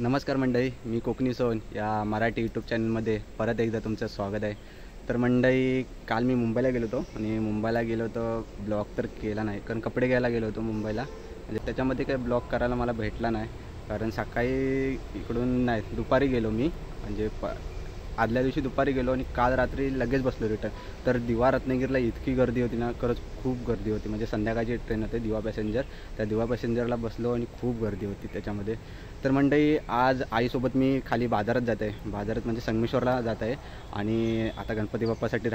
नमस्कार मंडळी, मी कोकणी सोन या मराठी यूट्यूब चॅनलमध्ये परत एकदा तुमचं स्वागत आहे. तर मंडळी, काल मी मुंबईला गेलो होतो आणि मुंबईला गेलो होतो ब्लॉग तर केला नाही, कारण कपडे घ्यायला गेलो होतो मुंबईला. म्हणजे त्याच्यामध्ये काही ब्लॉग करायला मला भेटला नाही, कारण सकाळी इकडून नाही दुपारी गेलो मी, म्हणजे आदल्या दिवशी दुपारी गेलो आणि काल रात्री लगेच बसलो रिटर्न. तर दिवा रत्नागिरीला इतकी गर्दी होती ना, खरंच खूप गर्दी होती. म्हणजे संध्याकाळची ट्रेन होते दिवा पॅसेंजर, त्या दिवा पॅसेंजरला बसलो आणि खूप गर्दी होती त्याच्यामध्ये. तर मंडळी, आज आईसोबत मी खाली बाजारात जात आहे, बाजारात म्हणजे संगमेश्वरला जात आहे. आणि आता गणपती बाप्पासाठी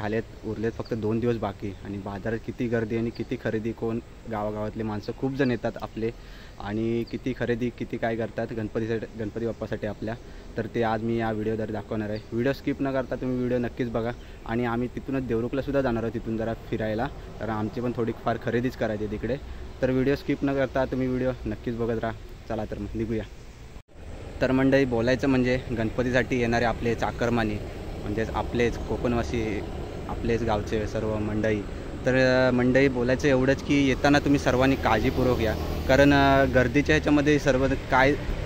उरलेत फक्त 2 दिवस बाकी. आणि बाजारात किती गर्दी आणि किती खरेदी, कोण गावागावातले माणसं खूप जण येतात आपले, आणि किती खरेदी किती काय करतात गणपती बाप्पासाठी आपल्या. तर ते आज मी या व्हिडिओद्वारे दाखवणार आहे. व्हिडिओ स्किप न करता तुम्ही व्हिडिओ नक्कीच बघा. आणि आम्ही तिथूनच देवरुखलासुद्धा जाणार आहोत, तिथून जरा फिरायला, कारण आमची पण थोडीफार खरेदीच करायची तिकडे. तर व्हिडिओ स्किप न करता तुम्ही व्हिडिओ नक्कीच बघत राहा. चला तर मग निघूया. तर मंडळी, बोलायचं म्हणजे गणपतीसाठी येणारे आपले चाकरमानी, म्हणजेच आपलेच कोकणवासी, आपलेच गावचे सर्व मंडळी. तर मंडळी, बोलायचं एवढंच की येताना तुम्ही सर्वांनी काळजीपूर्वक या, कारण गर्दीच्या ह्याच्यामध्ये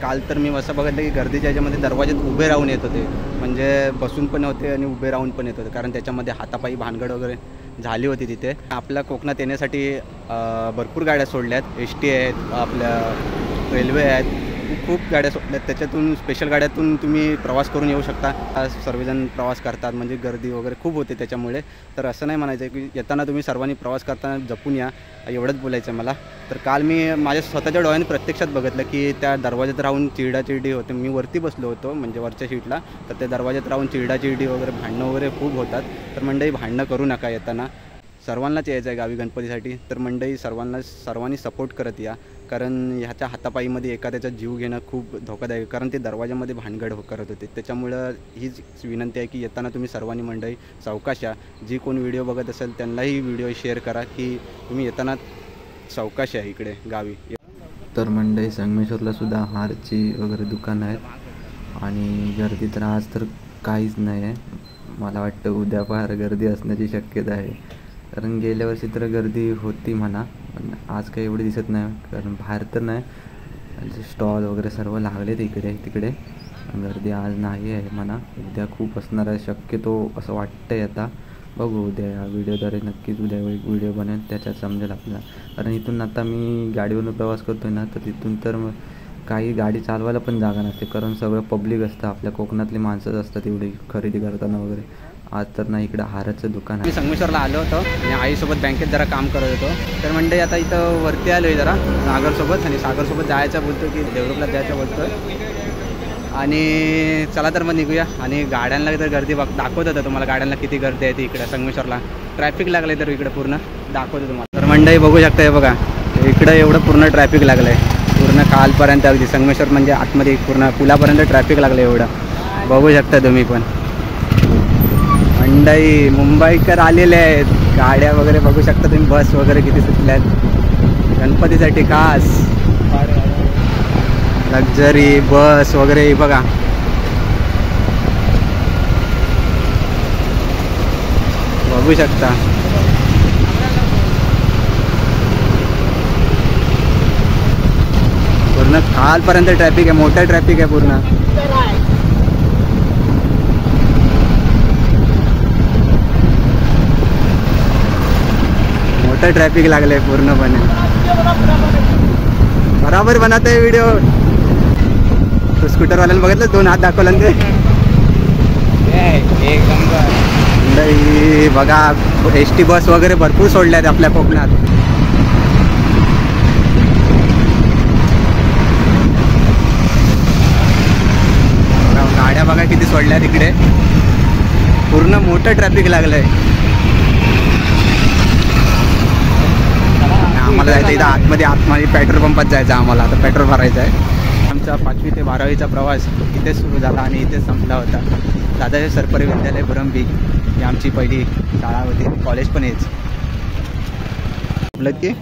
काल तर मी असं बघितलं की गर्दीच्या ह्याच्यामध्ये दरवाज्यात उभे राहून येत होते, म्हणजे बसून पण होते आणि उभे राहून पण येत होते, कारण त्याच्यामध्ये हातापायी भानगड वगैरे झाली होती तिथे. आपल्या कोकणात येण्यासाठी भरपूर गाड्या सोडल्यात, ST आहेत, आपल्या रेल्वे आहेत, खूप गाड्या सोडल्यात. त्याच्यातून स्पेशल गाड्यातून तुम्ही प्रवास करून येऊ शकता. सर्वजण प्रवास करतात, म्हणजे गर्दी वगैरे खूप होते त्याच्यामुळे. तर असं नाही म्हणायचं आहे की येताना तुम्ही सर्वांनी प्रवास करताना जपून या, एवढंच बोलायचं आहे मला. तर काल मी माझ्या स्वतःच्या डोळ्याने प्रत्यक्षात बघितलं की त्या दरवाज्यात राहून चिरडाचिरडी होते. मी वरती बसलो होतो, म्हणजे वरच्या सीटला, तर त्या दरवाज्यात राहून चिरडाचिरडी वगैरे भांडणं वगैरे खूप होतात. तर मंडळी, भांडणं करू नका येताना. सर्वांनाच यायचं आहे गावी गणपतीसाठी. तर मंडळी, सर्वांनी सपोर्ट करत या, कारण ह्याच्या हातापायीमध्ये एखाद्याचा जीव घेणं खूप धोकादायक, कारण ते दरवाजामध्ये भानगड करत होते. त्याच्यामुळं हीच विनंती आहे की येताना तुम्ही सर्वांनी मंडळी सावकाश या. जी कोण व्हिडिओ बघत असेल त्यांनाही व्हिडिओ शेअर करा की तुम्ही येताना सावकाश या इकडे गावी. तर मंडळी, संगमेश्वरलासुद्धा हारची वगैरे दुकानं आहेत आणि गर्दी तर आज तर काहीच नाही आहे. मला वाटतं उद्या फार गर्दी असण्याची शक्यता आहे, कारण गेल्या वर्षी तर गर्दी होती म्हणा, पण आज काही एवढी दिसत नाही, कारण बाहेर तर नाही, स्टॉल वगैरे सर्व लागलेत इकडे तिकडे. गर्दी आज नाही आहे म्हणा, उद्या खूप असणार आहे शक्यतो असं वाटतं आहे. आता बघू, उद्या या व्हिडिओद्वारे नक्कीच उद्या व्हिडिओ बनेल, त्याच्यात समजेल आपल्याला. कारण इथून आता मी गाडीवरून प्रवास करतो आहे ना, तर तिथून तर काही गाडी चालवायला पण जागा नसते, कारण सगळं पब्लिक असतं, आपल्या कोकणातली माणसंच असतात एवढी खरेदी करताना वगैरे. आज तर नाही, इकडं हाराचं दुकान आहे. मी संगमेश्वरला आलो होतो आणि आईसोबत बँकेत जरा काम करत होतो. तर मंडळी, आता इथं वरती आलो आहे जरा सागरसोबत, आणि सागरसोबत जायचं बोलतो की देवरुखला जायचं बोलतो आहे. आणि चला तर मग निघूया. आणि गाड्यांना तर गर्दी दाखवत होतं तुम्हाला, गाड्यांना किती गर्दी आहे ती इकडे संगमेश्वरला. ट्रॅफिक लागलं आहे तर इकडे पूर्ण दाखवतो तुम्हाला. तर मंडळी, बघू शकता हे बघा, इकडं एवढं पूर्ण ट्रॅफिक लागलं आहे, पूर्ण खालपर्यंत, अगदी संगमेश्वर म्हणजे आतमध्ये पूर्ण पुलापर्यंत ट्रॅफिक लागलं आहे एवढं. बघू शकता तुम्ही पण. मंडई, मुंबईकर आलेले आहेत, गाड्या वगैरे बघू शकता तुम्ही, बस वगैरे किती सुटल्या आहेत गणपतीसाठी खास. लक्झरी बस वगैरे बघा. बघू शकता पूर्ण खालपर्यंत ट्रॅफिक आहे, मोठं ट्रॅफिक आहे पूर्ण. मोठं ट्रॅफिक लागलंय पूर्णपणे. बराबर बनत आहे व्हिडिओ. तो स्कूटरवाल्यानं बघितलं, 2 हात दाखवला ते. एक नंबर. बघा, ST बस वगैरे भरपूर सोडल्या आहेत आपल्या कोकणात. गाड्या बघा किती सोडल्या तिकडे, पूर्ण मोठं ट्रॅफिक लागलंय. आम्हाला जायचं इथं आतमध्ये पेट्रोल पंपात जायचं आम्हाला, आता पेट्रोल भरायचं आहे. आमचा 5वी ते 12वीचा प्रवास इथेच सुरू झाला आणि इथेच संपला होता. दादासाहेब सरकारी विद्यालय बुरंबी ही आमची पहिली शाळा होती, कॉलेज पण हेच. आपलं की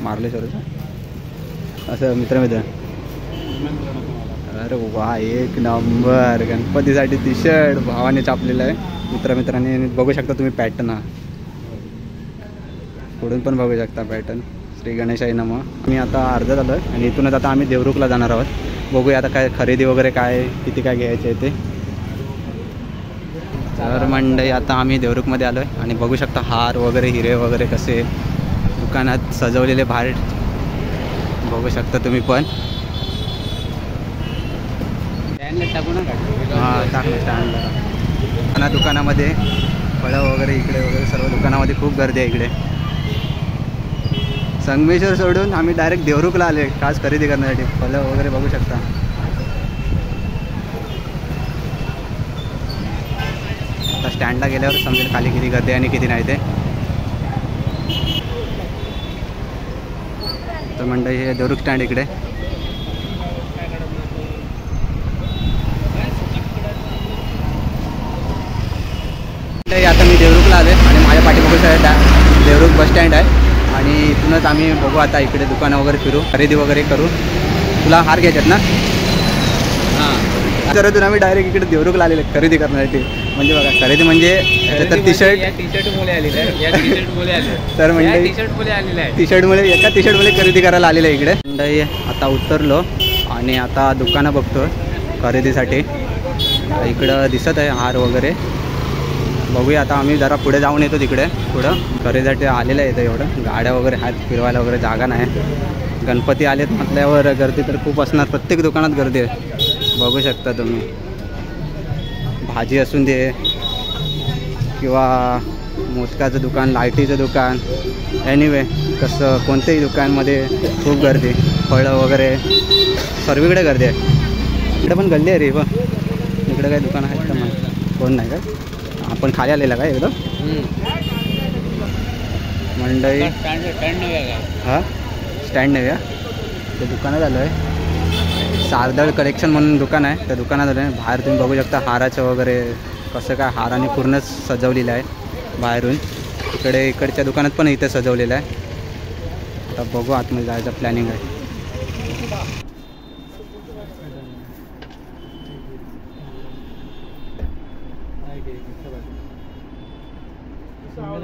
मार्लेश्वरचं असं मित्र. अरे वा, एक नंबर. गणपतीसाठी टी शर्ट भावाने छापलेलं आहे मित्रांनी. बघू शकता तुम्ही पॅटर्न, हा पुढून पण बघू शकता पॅटर्न. श्री गणेशाय नमः. मी आता अर्धा झालो आहे आणि इथूनच आता आम्ही देवरुखला जाणार आहोत. बघूया आता काय खरेदी वगैरे काय किती काय घ्यायचं आहे ते. तर मंडई आता आम्ही देवरुखमध्ये आलो आहे आणि बघू शकता हार वगैरे हिरे वगैरे कसे दुकानात सजवलेले बाहेर बघू शकता तुम्ही पण. हां टाकलं स्टँडला. दुकानामध्ये फळं वगैरे इकडे वगैरे सर्व दुकानामध्ये खूप गर्दी आहे इकडे. संगमेश्वर सोडून आम्ही डायरेक्ट देवरुखला आले खास खरेदी करण्यासाठी. फळं वगैरे बघू शकता. आता स्टँडला गेल्यावर समजेल खाली किती गर्दी आहे आणि किती नाही ते. तर मंडई हे देवरुख स्टँड इकडे. आता मी देवरुखला आले आणि माझ्या पाठीमागे देवरुख बस स्टँड आहे आणि इथूनच आम्ही बघू आता इकडे दुकानं वगैरे फिरू खरेदी वगैरे करू. तुला हार घ्यायच्यात ना? हां तर आम्ही डायरेक्ट इकडे देवरुखला आलेले खरेदी करण्यासाठी. म्हणजे बघा खरेदी म्हणजे तर टी शर्ट तर म्हणजे टी शर्टमुळे एका टी शर्टमुळे खरेदी करायला आलेलं आहे इकडे. मंडई आता उतरलो आणि आता दुकानं बघतो खरेदीसाठी. इकडं दिसत आहे हार वगैरे. बघूया आता आम्ही जरा पुढे जाऊन येतो तिकडे पुढं खरेदीसाठी आलेलं आहे. इथं एवढं गाड्या वगैरे आहेत फिरवायला वगैरे जागा नाही. गणपती आलेत म्हटल्यावर गर्दी तर खूप असणार. प्रत्येक दुकानात गर्दी आहे बघू शकता तुम्ही. भाजी असून दे किंवा मोदकाचं दुकान लाईटीचं दुकान एनिवे कसं कोणत्याही दुकानमध्ये खूप गर्दी. फळं वगैरे सर्वीकडे गर्दी आहे. इकडे पण गर्दी आहे रे बा. इकडे काय दुकान आहेत का मग कोण नाही का? आपण खाली आलेला काय एकदम मंडई हां स्टँड नव्या ते दुकानात आलं आहे. सारदळ कलेक्शन म्हणून दुकान आहे त्या दुकानात आलं आहे. बाहेर तुम्ही बघू शकता हाराचं वगैरे कसं काय हाराने पूर्णच सजवलेलं आहे बाहेरून. इकडच्या दुकानात पण इथे सजवलेलं आहे. आता बघू आतमध्ये जायचं प्लॅनिंग आहे.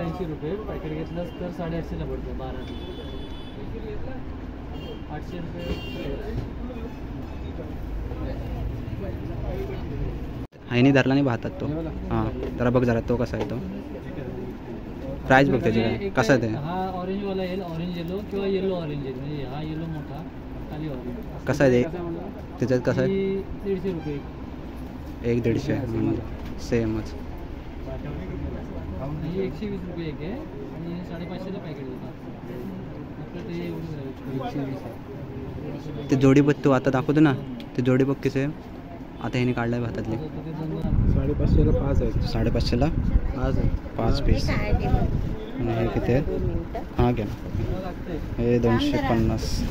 ₹80 पॅकेट घेतलं तर 850ला पडतं 12. 800 आईने धरला नाही भातात तो. हां जरा बघ जरा तो कसा आहे तो. प्राईस बघ त्याची काय कसं आहे ते. हा ऑरेंजवाला येईल ऑरेंज येलो किंवा येलो ऑरेंज येईल. म्हणजे हा येलो मोठा खाली ऑरेंज कसं आहे ते त्याच्यात कसं आहे. ₹150 एक 150 सेमच. 120 एक आहे आणि 550ला पॅकेट होता. ते जोडी बघ तू आता दाखवतो ना ते जोडी बघ कसे आता ह्याने काढलं आहे भातातले. 550ला 5 आहेत. 550ला 5 पीस. आणि हे किती आहे. हां घ्या हे 250.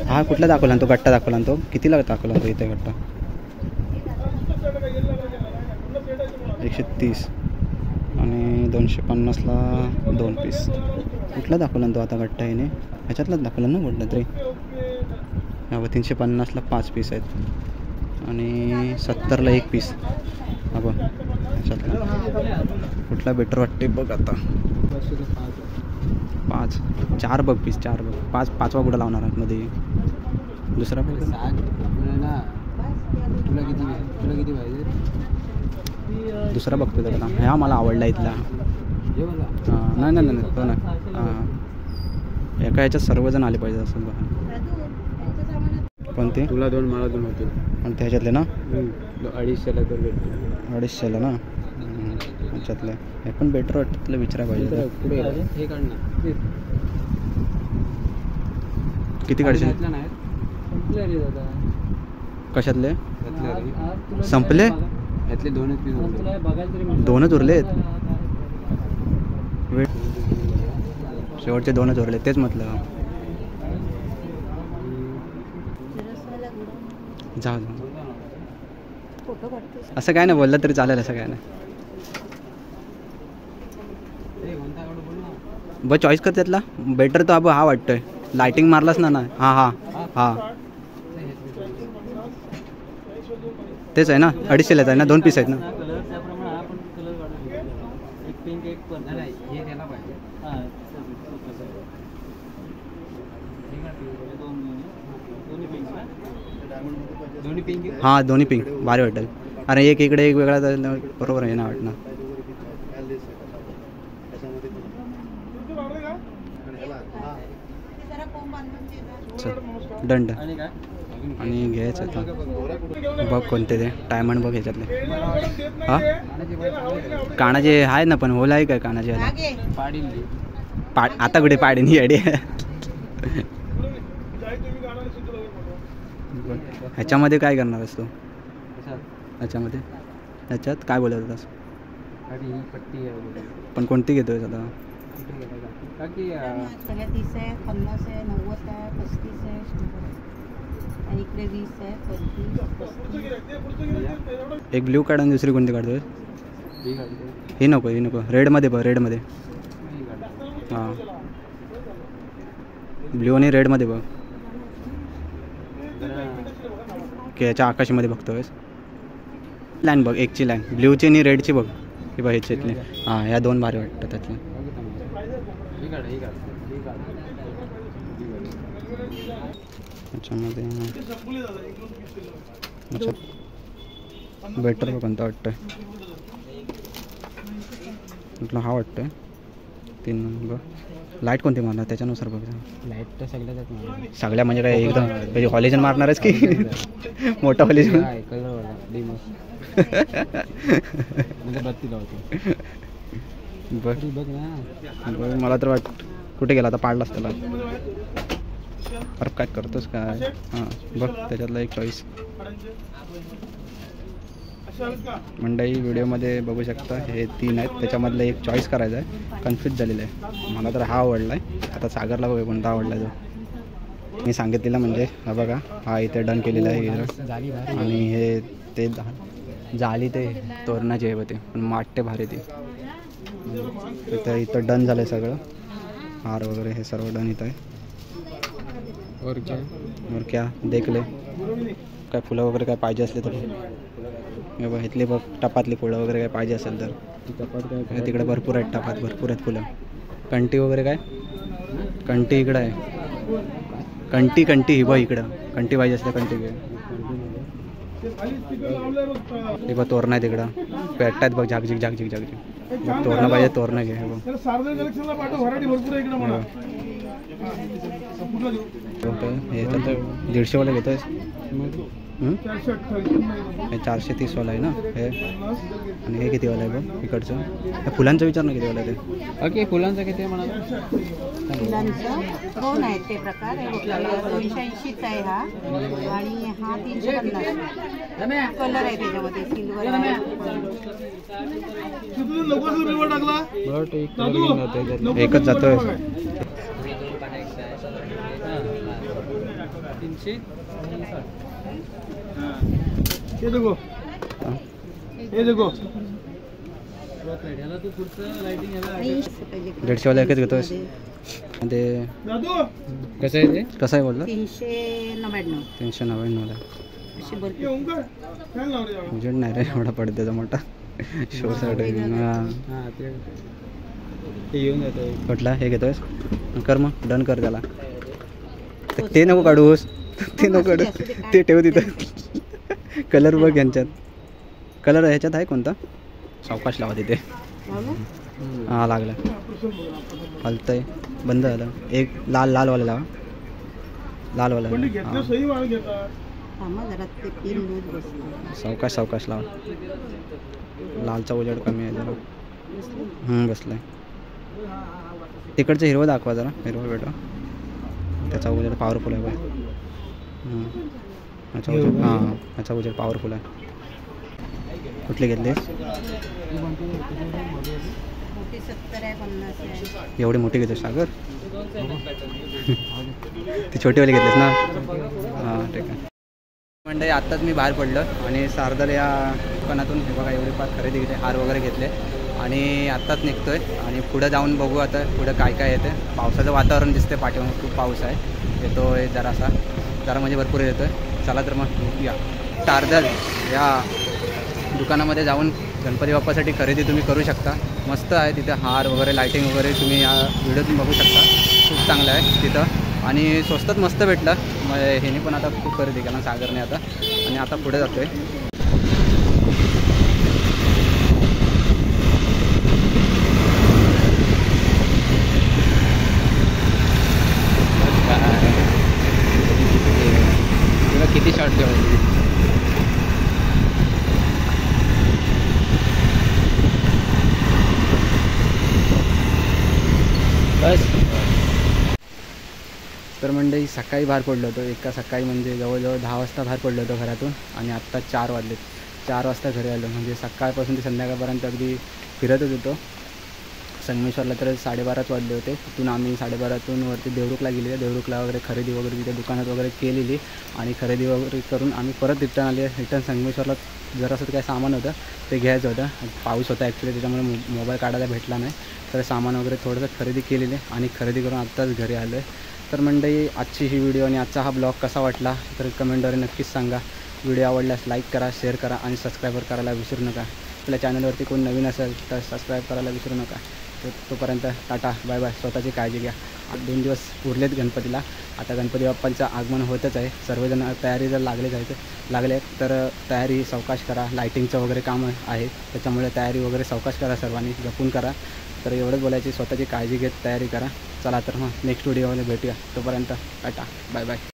हा कुठला दाखवला तो गट्टा दाखवला तो कितीला दाखवला तो इथे गट्टा 130 आणि 250ला 2 पीस. कुठला दाखवला तो आता गट्टा याने ह्याच्यातलाच दाखवला ना कुठला तरी. हा 350ला 5 पीस आहेत आणि 70ला 1 पीस. हा बघ ह्याच्यातला कुठला बेटर वाटते बघ आता. 5 4 बघ पीस 4 बघ 5वा कुठं लावणार आतमध्ये दुसरा बघ. तुला किती पाहिजे. दुसरा बघतो त्याला. ह्या मला आवडला इथला. हां नाही तो ना. हां एका ह्याच्यात सर्वजण आले पाहिजे असं बघा. पण ते तुला 2 मला 2 होतील. पण त्याच्यातले ना 250ला तर भेटतील. 250ला ना ह्याच्यातले हे पण बेटर वाटतं तुला विचारायला पाहिजे. पुढे हे काढ ना. किती काढशील. संपले रे दादा. कशातले संपले. यातले 2च पीस उरले. 2च उरलेत. शेवटचे 2च उरले तेच म्हटलं. जाऊ असं काय नाही बोललं तरी चालेल. असं काय नाही बघ चॉईस कर त्यातला बेटर तो अब हा वाटतोय. लाइटिंग मारलास ना. हां हां हां तेच आहे ना. 250लाच आहे ना. 2 पीस आहेत ना. हां दोन्ही पिंक भारी वाटेल. अरे एक इकडे एक वेगळा झाला बरोबर आहे ना वाटणार. दंड आणि घ्यायचं आता बघ कोणते ते डायमंड बघ ह्याच्यातले. हां कानाचे आहे ना पण होल आहे काय कानाचे आता कुठे पाडीनी अडी. ह्याच्यामध्ये काय करणार असतो ह्याच्यामध्ये ह्याच्यात काय बोलत होतास पण कोणती घेतोय आता. 30 आहे 50 आहे 90 आहे 35 आहे 100 आणि इकडे 20 आहे 35. एक ब्ल्यू काढ आणि दुसरी कोणती काढतोय. ही नको रेडमध्ये बघ रेडमध्ये. हां ब्ल्यू आणि रेडमध्ये बघ की याच्या आकाशामध्ये बघतोयस. लाईन बघ एकची लाईन ब्ल्यूची आणि रेडची बघ की बघ ह्याच्यातली. हां ह्या दोन भारी वाटतं त्यातले. त्याच्यामध्ये बेटर बघ कोणता वाटतंय म्हटलं हा वाटतंय 3 बघ. लाईट कोणती मारणार त्याच्यानुसार बघ. लाईट तर सगळ्या म्हणजे काय एकदम म्हणजे हॉलिजन मारणारच की मोठा हॉलिजन. बघ ना मला तर वाट कुठे गेला आता पाडलास त्याला. अरे काय करतोस काय. हां बघ त्याच्यातला एक चॉईस मंडई व्हिडिओमध्ये बघू शकता. हे 3 आहेत त्याच्यामधलं एक चॉईस करायचं आहे. कन्फ्यूज झालेलं आहे. मला तर हा आवडला आहे. आता सागरला बघूया कोणता आवडला जो मी सांगितलेला म्हणजे हा बघा हा इथे डन केलेला आहे. आणि हे ते जाली ते तोरणाची आहे ते पण वाटते भारी ते. इथं डन झालं आहे सगळं. हार वगैरे हे सर्व डन इथं आहे. और क्या देख ले काय फुलं वगैरे काय पाहिजे असले तर हे बघ इथली बघ टपातली फुलं वगैरे काय पाहिजे असेल तर तिकडे भरपूर आहेत. टपात भरपूर आहेत फुलं. कंटी वगैरे काय कंटी इकडं आहे. कंटी ही बघ इकडं कंटी पाहिजे असल्या कंटी घे. हे बघ तोरणं आहे तिकडं पेटतात बघ झाकझिक बघ तोरणं पाहिजे तोरणं घे. हे बघ हे तर 150 वाला घेतोय. हे 430 वाला आहे ना हे. आणि हे किती वाला आहे बघ इकडचं. हे फुलांचा विचार ना किती वाला आहे ते. ओके फुलांचा किती आहे म्हणा. फुलांचं 2 आहेत ते प्रकार. 280चा आहे हा आणि हा 350. कलर आहे त्याच्यामध्ये सिल्वर आहे. एकच जातोय. 300 150 वाला एकच घेतोय. ते कसं आहे ते कसं आहे बोललं 399. 399 ला अशी भरपूर उजेड नाही रे एवढा पडद्याचा मोठा शोसाठी. हां ते येऊन जातो. कुठला हे घेतोयस कर मग डन कर त्याला. ते नको काढूस ते नको काढू ते ठेव तिथं. कलर बघ यांच्यात कलर ह्याच्यात आहे कोणता. सावकाश लावा तिथे. हां लागला हलतंय बंद झालं. एक लालवाला लावा लालवाला. सावकाश लावा. लालचा उजेड कमी आहे जरा. बसलाय. तिकडचं हिरवं दाखवा जरा हिरवं बेटा. त्याचा उजेड पॉवरफुल आहे बघ. ह्याचा उजेड हां ह्याचा उजेड पॉवरफुल आहे. कुठले घेतलेस. एवढी मोठी घेतोस सागर. ती छोटीवाली घेतलीस ना. हां ठीक आहे. म्हणजे आत्ताच मी बाहेर पडलो आणि सारदल या दुकानातून हे बघा एवढी फार खरेदी घेतली. हार वगैरे घेतले आणि आत्ताच निघतो आहे. आणि पुढं जाऊन बघू आता पुढं काय काय येते. पावसाचं वातावरण दिसते पाठीमागे खूप पाऊस आहे. येतो आहे जरा म्हणजे भरपूर येतो आहे. चला तर मग या सारदल या दुकानामध्ये जाऊन गणपती बाप्पासाठी खरेदी तुम्ही करू शकता. मस्त आहे तिथे हार वगैरे लायटिंग वगैरे तुम्ही या व्हिडिओतून बघू शकता. खूप चांगलं आहे तिथं. आणि स्वस्तात मस्त भेटलं. मग ह्याने पण आता खूप खरेदी केला सागरने आता. आणि आता पुढे जातो आहे. किती शॉर्ट ठेवायचे बस. तर मंडळी सकाळी बाहेर पडलो होतो. एका सकाळी म्हणजे जवळजवळ 10 वाजता बाहेर पडलो होतो घरातून. आणि आत्ता 4 वाजलेत. 4 वाजता घरी आलो. म्हणजे सकाळपासून ते संध्याकाळपर्यंत अगदी फिरतच होतो. संगमेश्वरला तर 12:30 वाजले होते. तिथून आम्ही 12:30तून वरती देवरुखला गेले. देवरुखला वगैरे खरेदी वगैरे तिथे दुकानात वगैरे केलेली. आणि खरेदी वगैरे करून आम्ही परत रिटर्न आले. रिटर्न संगमेश्वरला जरासं काय सामान होतं ते घ्यायचं होतं. पाऊस होता ॲक्च्युली, त्याच्यामुळे मोबाईल काढायला भेटला नाही. तर सामान वगैरे थोडंसं खरेदी केलेले आणि खरेदी करून आत्ताच घरी आलो आहे. तर मंडळी आजची ही व्हिडिओ आणि आजचा हा ब्लॉग कसा वाटला तर कमेंटद्वारे नक्कीच सांगा. व्हिडिओ आवडल्यास लाईक करा, शेअर करा आणि सबस्क्राईबर करायला विसरू नका. आपल्या चॅनलवरती कोण नवीन असेल तर सबस्क्राईब करायला विसरू नका. तर तोपर्यंत टाटा बाय बाय. स्वतःची काळजी घ्या. 2 दिवस उरलेत गणपतीला. आता गणपती बाप्पांचं आगमन होतच आहे. सर्वजण तयारी जर लागले तर तयारी सावकाश करा. लायटिंगचं वगैरे काम आहे, त्याच्यामुळे तयारी वगैरे सावकाश करा. सर्वांनी जपून करा. तर एवढंच बोलायची, स्वतःची काळजी घेत तयारी करा. चला तर मग नेक्स्ट व्हिडिओमध्ये भेटूया. तोपर्यंत टाटा बाय बाय.